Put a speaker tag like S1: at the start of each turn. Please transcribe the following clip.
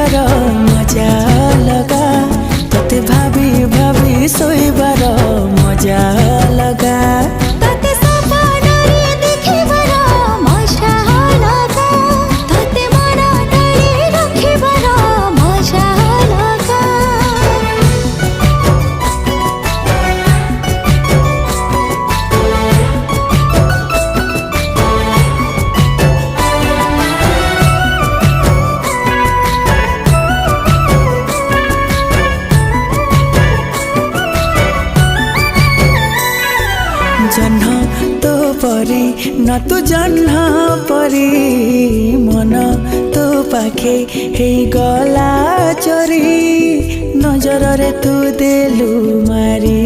S1: देखिबार मजा लगा तोते भाभी भाभी सोइबार मजा लगा
S2: तोते सपनारे देखिबार मजा लगा तोते मन तले रखिबार मजा लगा
S1: जह्न तो परी न तू जह्न परी मन तो पाखे हे गला चोरी नजर रे तू देलु मारी